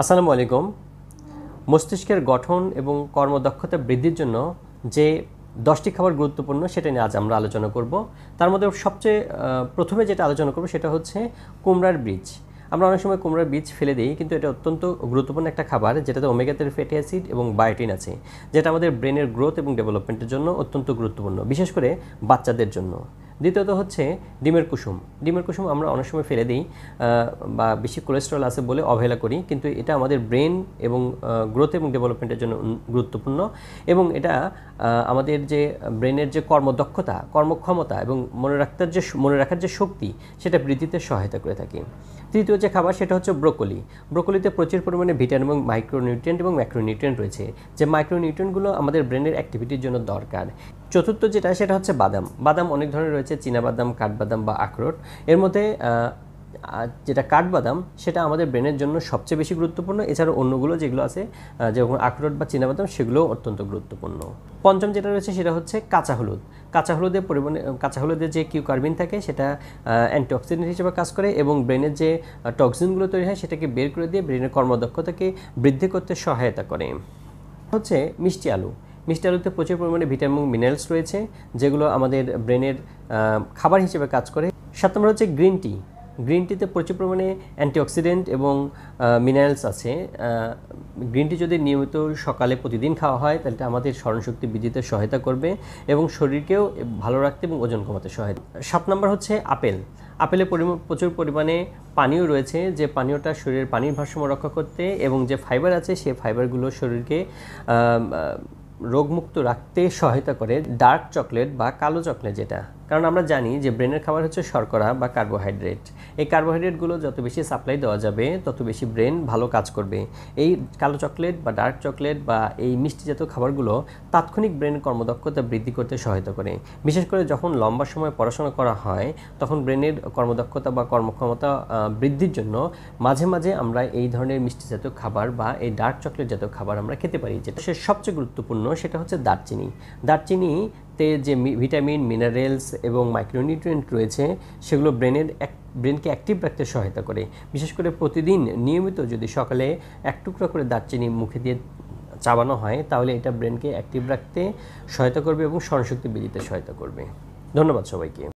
আসসালামু আলাইকুম। মস্তিষ্কের গঠন এবং কর্মদক্ষতা বৃদ্ধির জন্য যে 10টি খাবার গুরুত্বপূর্ণ সেটা নিয়ে আজ আমরা আলোচনা করব। তার মধ্যে সবচেয়ে প্রথমে যেটা আলোচনা করব সেটা হচ্ছে কুমড়ার বীজ। আমরা অনেক সময় কুমড়ার বীজ ফেলে দিই, কিন্তু এটা অত্যন্ত গুরুত্বপূর্ণ একটা খাবার যেটাতে ওমেগা 3 ফ্যাটি অ্যাসিড এবং বায়োটিন আছে, যেটা আমাদের ব্রেনের গ্রোথ এবং ডেভেলপমেন্টের জন্য অত্যন্ত গুরুত্বপূর্ণ, বিশেষ করে বাচ্চাদের জন্য। দ্বিতীয়ত হচ্ছে ডিমের কুসুম। ডিমের কুসুম আমরা অনেক সময় ফেলে দিই বা বেশি কোলেস্টেরল আছে বলে অবহেলা করি, কিন্তু এটা আমাদের ব্রেন এবং গ্রোথ এবং ডেভেলপমেন্টের জন্য গুরুত্বপূর্ণ, এবং এটা আমাদের যে ব্রেনের যে কর্মদক্ষতা, কর্মক্ষমতা এবং মনে রাখার যে শক্তি সেটা বৃদ্ধিতে সহায়তা করে থাকে। তৃতীয় যে খাবার সেটা হচ্ছে ব্রোকলি। ব্রোকলিতে প্রচুর পরিমাণে ভিটামিন এবং মাইক্রোনিউট্রিয়েন্ট এবং ম্যাক্রোনিউট্রিয়েন্ট রয়েছে, যে মাইক্রোনিউট্রিয়েন্টগুলো আমাদের ব্রেনের অ্যাক্টিভিটির জন্য দরকার। চতুর্থ যেটা সেটা হচ্ছে বাদাম। বাদাম অনেক ধরনের রয়েছে, চীনাবাদাম, কাঠবাদাম বা আখরোট। এর মধ্যে যেটা কাঠবাদাম সেটা আমাদের ব্রেনের জন্য সবচেয়ে বেশি গুরুত্বপূর্ণ। এছাড়াও অন্যগুলো যেগুলো আছে যেমন আখরোট বা চীনাবাদাম সেগুলোও অত্যন্ত গুরুত্বপূর্ণ। পঞ্চম যেটা রয়েছে সেটা হচ্ছে কাঁচা হলুদ। কাঁচা হলুদের যে কিউকার্বিন থাকে সেটা অ্যান্টিঅক্সিডেন্ট হিসেবে কাজ করে এবং ব্রেনের যে টক্সিনগুলো তৈরি হয় সেটাকে বের করে দিয়ে ব্রেনের কর্মদক্ষতাকে বৃদ্ধি করতে সহায়তা করে। হচ্ছে মিষ্টি আলু। মিষ্টি আলুতে প্রচুর পরিমাণে ভিটামিন এবং মিনারেলস রয়েছে, যেগুলো আমাদের ব্রেনের খাবার হিসেবে কাজ করে। 7 নম্বর হচ্ছে গ্রিন টি। গ্রিন টিতে প্রচুর পরিমাণে অ্যান্টিঅক্সিডেন্ট এবং মিনারেলস আছে। গ্রিন টি যদি নিয়মিত সকালে প্রতিদিন খাওয়া হয় তাহলে আমাদের স্মরণশক্তি বৃদ্ধিতে সহায়তা করবে এবং শরীরকেও ভালো রাখতে এবং ওজন কমাতে সহায়তা। 7 নম্বর হচ্ছে আপেল। আপেলে প্রচুর পরিমাণে পানীয় রয়েছে, যে পানীয়টা শরীরের পানির ভারসাম্য রক্ষা করতে এবং যে ফাইবার আছে সেই ফাইবারগুলো শরীরকে রোগমুক্ত রাখতে সহায়তা করে। ডার্ক চকলেট বা কালো চকলেট যেটা, কারণ আমরা জানি যে ব্রেনের খাবার হচ্ছে শর্করা বা কার্বোহাইড্রেট। এই কার্বোহাইড্রেটগুলো যত বেশি সাপ্লাই দেওয়া যাবে তত বেশি ব্রেন ভালো কাজ করবে। এই কালো চকলেট বা ডার্ক চকলেট বা এই মিষ্টি জাতীয় খাবারগুলো তাৎক্ষণিক ব্রেনের কর্মদক্ষতা বৃদ্ধি করতে সহায়তা করে। বিশেষ করে যখন লম্বা সময় পড়াশোনা করা হয় তখন ব্রেনের কর্মদক্ষতা বা কর্মক্ষমতা বৃদ্ধির জন্য মাঝে মাঝে আমরা এই ধরনের মিষ্টি জাতীয় খাবার বা এই ডার্ক চকলেট জাতীয় খাবার আমরা খেতে পারি। যেটা সবচেয়ে গুরুত্বপূর্ণ সেটা হচ্ছে দারচিনি। দারচিনিতে যে ভিটামিন, মিনারেলস এবং মাইক্রোনিউট্রিয়েন্ট রয়েছে সেগুলো ব্রেনকে অ্যাক্টিভ রাখতে সহায়তা করে। বিশেষ করে প্রতিদিন নিয়মিত যদি সকালে 1 টুকরা করে দারচিনি মুখে দিয়ে চাবানো হয় তাহলে এটা ব্রেনকে অ্যাক্টিভ রাখতে সহায়তা করবে এবং স্মরণশক্তি বৃদ্ধিতে সহায়তা করবে। ধন্যবাদ সবাইকে।